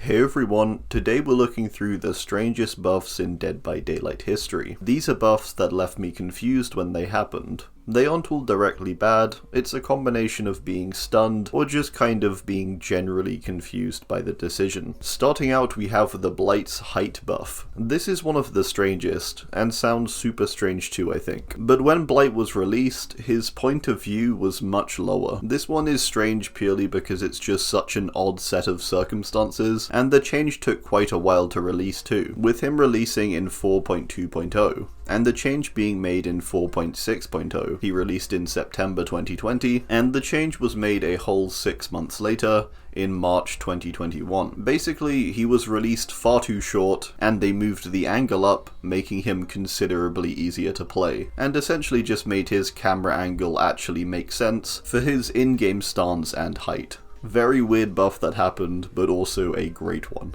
Hey everyone, today we're looking through the strangest buffs in Dead by Daylight history. These are buffs that left me confused when they happened. They aren't all directly bad, it's a combination of being stunned or just kind of being generally confused by the decision. Starting out, we have the Blight's height buff. This is one of the strangest, and sounds super strange too, I think. But when Blight was released, his point of view was much lower. This one is strange purely because it's just such an odd set of circumstances, and the change took quite a while to release too, with him releasing in 4.2.0. and the change being made in 4.6.0. He released in September 2020, and the change was made a whole 6 months later, in March 2021. Basically, he was released far too short, and they moved the angle up, making him considerably easier to play, and essentially just made his camera angle actually make sense for his in-game stance and height. Very weird buff that happened, but also a great one.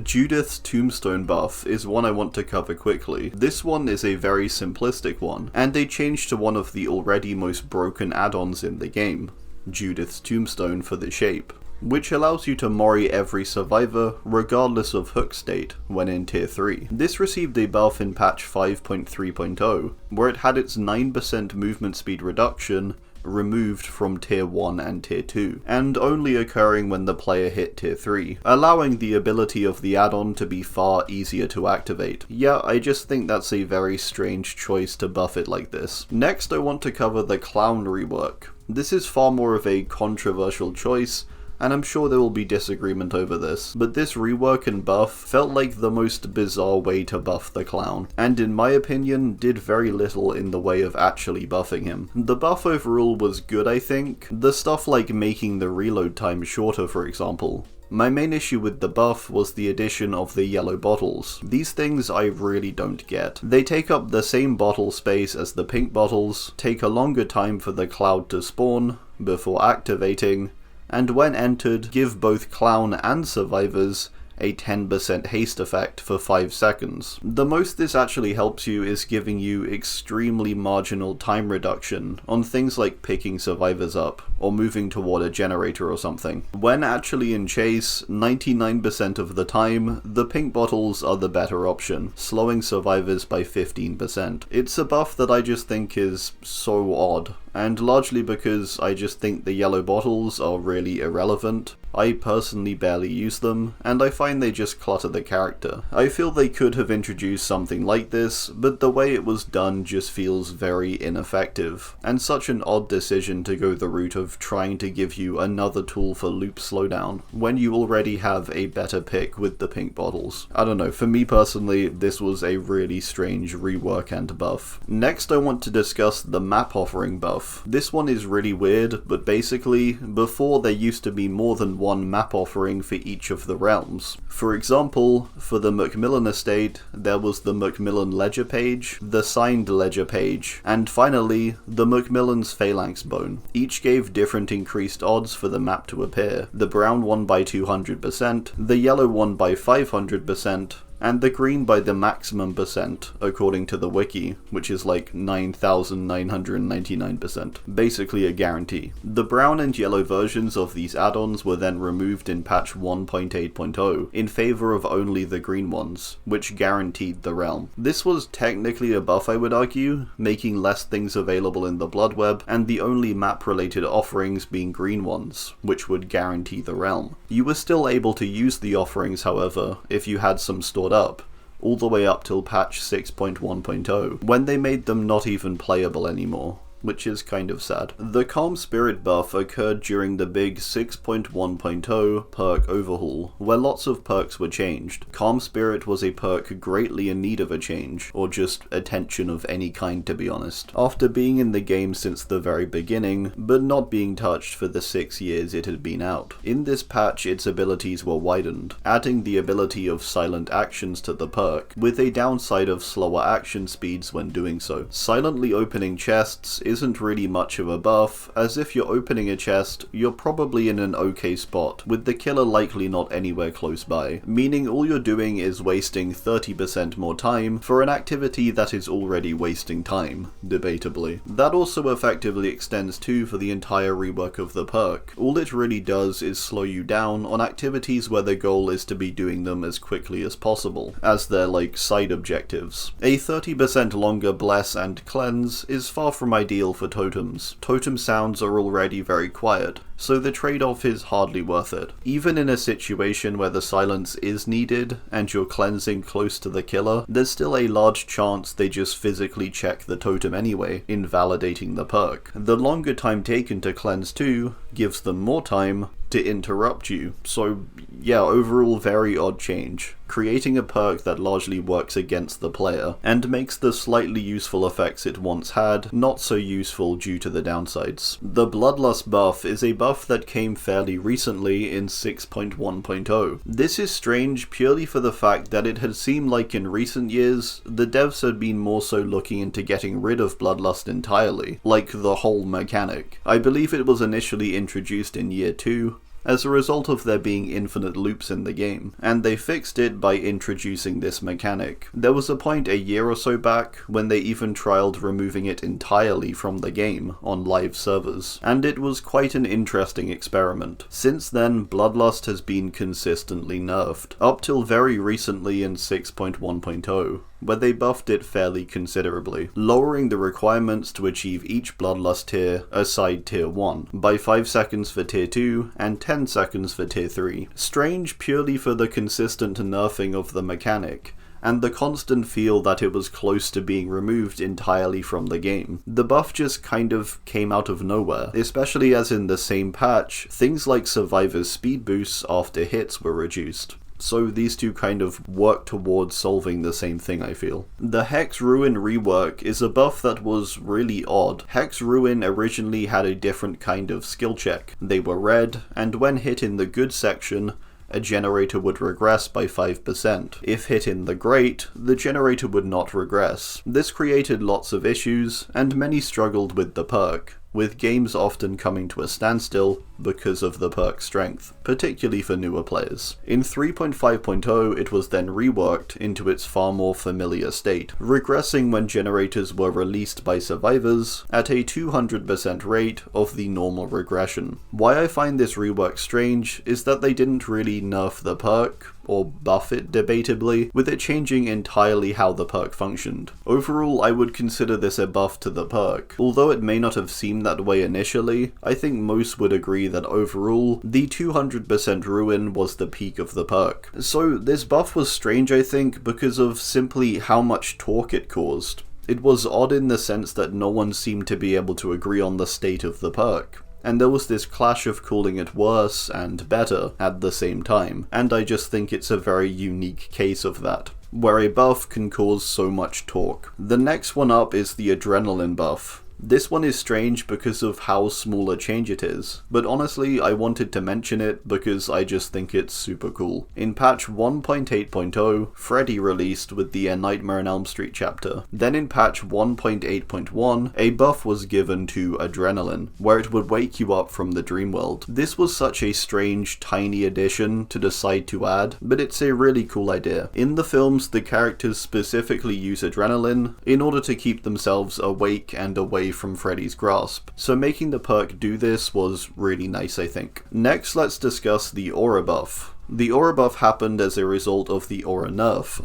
Judith's Tombstone buff is one I want to cover quickly. This one is a very simplistic one, and they changed to one of the already most broken add-ons in the game, Judith's Tombstone for the shape, which allows you to mori every survivor regardless of hook state when in tier 3. This received a buff in patch 5.3.0, where it had its 9% movement speed reduction removed from tier 1 and tier 2, and only occurring when the player hit tier 3, allowing the ability of the add-on to be far easier to activate. Yeah, I just think that's a very strange choice to buff it like this. Next, I want to cover the Clown rework. This is far more of a controversial choice, and I'm sure there will be disagreement over this, but this rework and buff felt like the most bizarre way to buff the Clown, and in my opinion did very little in the way of actually buffing him. The buff overall was good, I think. The stuff like making the reload time shorter, for example. My main issue with the buff was the addition of the yellow bottles. These things I really don't get. They take up the same bottle space as the pink bottles, take a longer time for the cloud to spawn before activating, and when entered, give both Clown and survivors a 10% haste effect for 5 seconds. The most this actually helps you is giving you extremely marginal time reduction on things like picking survivors up, or moving toward a generator or something. When actually in chase, 99% of the time, the pink bottles are the better option, slowing survivors by 15%. It's a buff that I just think is so odd, and largely because I just think the yellow bottles are really irrelevant. I personally barely use them, and I find they just clutter the character. I feel they could have introduced something like this, but the way it was done just feels very ineffective, and such an odd decision to go the route of trying to give you another tool for loop slowdown, when you already have a better pick with the pink bottles. I don't know, for me personally, this was a really strange rework and buff. Next, I want to discuss the map offering buff. This one is really weird, but basically, before there used to be more than one map offering for each of the realms. For example, for the Macmillan estate, there was the Macmillan ledger page, the signed ledger page, and finally, the Macmillan's phalanx bone. Each gave different increased odds for the map to appear. The brown one by 200%, the yellow one by 500%, and the green by the maximum percent, according to the wiki, which is like 9,999%. Basically a guarantee. The brown and yellow versions of these add-ons were then removed in patch 1.8.0 in favor of only the green ones, which guaranteed the realm. This was technically a buff, I would argue, making less things available in the Blood Web, and the only map-related offerings being green ones, which would guarantee the realm. You were still able to use the offerings, however, if you had some stored up, all the way up till patch 6.1.0, when they made them not even playable anymore, which is kind of sad. The Calm Spirit buff occurred during the big 6.1.0 perk overhaul, where lots of perks were changed. Calm Spirit was a perk greatly in need of a change, or just attention of any kind, to be honest, after being in the game since the very beginning, but not being touched for the 6 years it had been out. In this patch, its abilities were widened, adding the ability of silent actions to the perk, with a downside of slower action speeds when doing so. Silently opening chests isn't really much of a buff, as if you're opening a chest, you're probably in an okay spot, with the killer likely not anywhere close by, meaning all you're doing is wasting 30% more time for an activity that is already wasting time, debatably. That also effectively extends too for the entire rework of the perk. All it really does is slow you down on activities where the goal is to be doing them as quickly as possible, as they're like side objectives. A 30% longer bless and cleanse is far from ideal for totems. Totem sounds are already very quiet, so the trade-off is hardly worth it. Even in a situation where the silence is needed and you're cleansing close to the killer, there's still a large chance they just physically check the totem anyway, invalidating the perk. The longer time taken to cleanse too gives them more time to interrupt you, so yeah, overall very odd change, creating a perk that largely works against the player, and makes the slightly useful effects it once had not so useful due to the downsides. The Bloodlust buff is a buff that came fairly recently in 6.1.0. This is strange purely for the fact that it had seemed like in recent years, the devs had been more so looking into getting rid of Bloodlust entirely, like the whole mechanic. I believe it was initially introduced in year 2, as a result of there being infinite loops in the game, and they fixed it by introducing this mechanic. There was a point a year or so back when they even trialed removing it entirely from the game on live servers, and it was quite an interesting experiment. Since then, Bloodlust has been consistently nerfed, up till very recently in 6.1.0. where they buffed it fairly considerably, lowering the requirements to achieve each Bloodlust tier aside tier 1, by 5 seconds for tier 2 and 10 seconds for tier 3. Strange purely for the consistent nerfing of the mechanic, and the constant feel that it was close to being removed entirely from the game. The buff just kind of came out of nowhere, especially as in the same patch, things like Survivor's speed boosts after hits were reduced. So these two kind of work towards solving the same thing, I feel. The Hex Ruin rework is a buff that was really odd. Hex Ruin originally had a different kind of skill check. They were red, and when hit in the good section, a generator would regress by 5%. If hit in the great, the generator would not regress. This created lots of issues, and many struggled with the perk, with games often coming to a standstill because of the perk strength, particularly for newer players. In 3.5.0, it was then reworked into its far more familiar state, regressing when generators were released by survivors at a 200% rate of the normal regression. Why I find this rework strange is that they didn't really nerf the perk, or buff it debatably, with it changing entirely how the perk functioned. Overall, I would consider this a buff to the perk. Although it may not have seemed that way initially, I think most would agree that overall, the 200% ruin was the peak of the perk. So this buff was strange, I think, because of simply how much torque it caused. It was odd in the sense that no one seemed to be able to agree on the state of the perk, and there was this clash of calling it worse and better at the same time, and I just think it's a very unique case of that, where a buff can cause so much torque. The next one up is the Adrenaline buff. This one is strange because of how small a change it is, but honestly I wanted to mention it because I just think it's super cool. In patch 1.8.0, Freddy released with the A Nightmare on Elm Street chapter. Then in patch 1.8.1, a buff was given to Adrenaline, where it would wake you up from the dream world. This was such a strange, tiny addition to decide to add, but it's a really cool idea. In the films, the characters specifically use Adrenaline in order to keep themselves awake and away from Freddy's grasp, so making the perk do this was really nice, I think. Next, let's discuss the Aura buff. The Aura buff happened as a result of the Aura nerf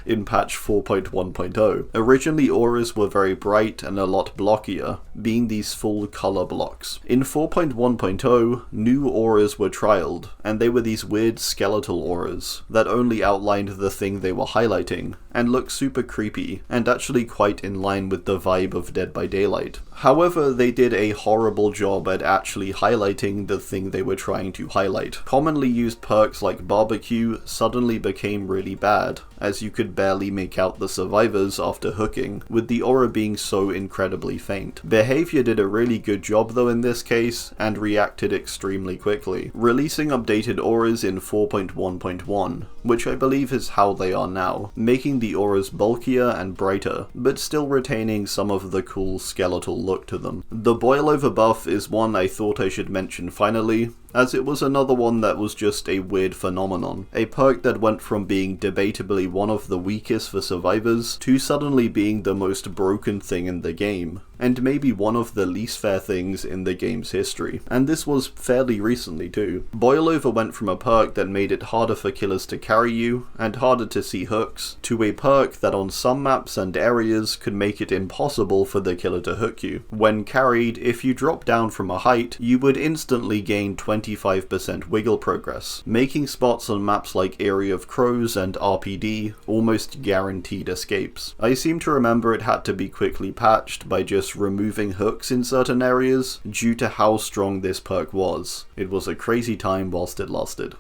in patch 4.1.0. Originally, auras were very bright and a lot blockier, being these full color blocks. In 4.1.0, new auras were trialed, and they were these weird skeletal auras that only outlined the thing they were highlighting, and looked super creepy, and actually quite in line with the vibe of Dead by Daylight. However, they did a horrible job at actually highlighting the thing they were trying to highlight. Commonly used perks perks like barbecue suddenly became really bad, as you could barely make out the survivors after hooking, with the aura being so incredibly faint. Behavior did a really good job though in this case, and reacted extremely quickly, releasing updated auras in 4.1.1, which I believe is how they are now, making the auras bulkier and brighter, but still retaining some of the cool skeletal look to them. The boil over buff is one I thought I should mention finally, as it was another one that was just a weird phenomenon. A perk that went from being debatably one of the weakest for survivors, to suddenly being the most broken thing in the game, and maybe one of the least fair things in the game's history. And this was fairly recently too. Boil over went from a perk that made it harder for killers to carry you, and harder to see hooks, to a perk that on some maps and areas could make it impossible for the killer to hook you. When carried, if you drop down from a height, you would instantly gain 25% wiggle progress, making spots on maps like Area of Crows and RPD almost guaranteed escapes. I seem to remember it had to be quickly patched by just removing hooks in certain areas due to how strong this perk was. It was a crazy time whilst it lasted.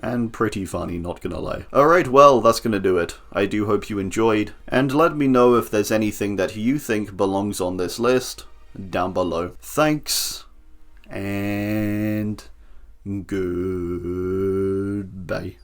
And pretty funny, not gonna lie. Alright, well, that's gonna do it. I do hope you enjoyed, and let me know if there's anything that you think belongs on this list down below. Thanks, and goodbye.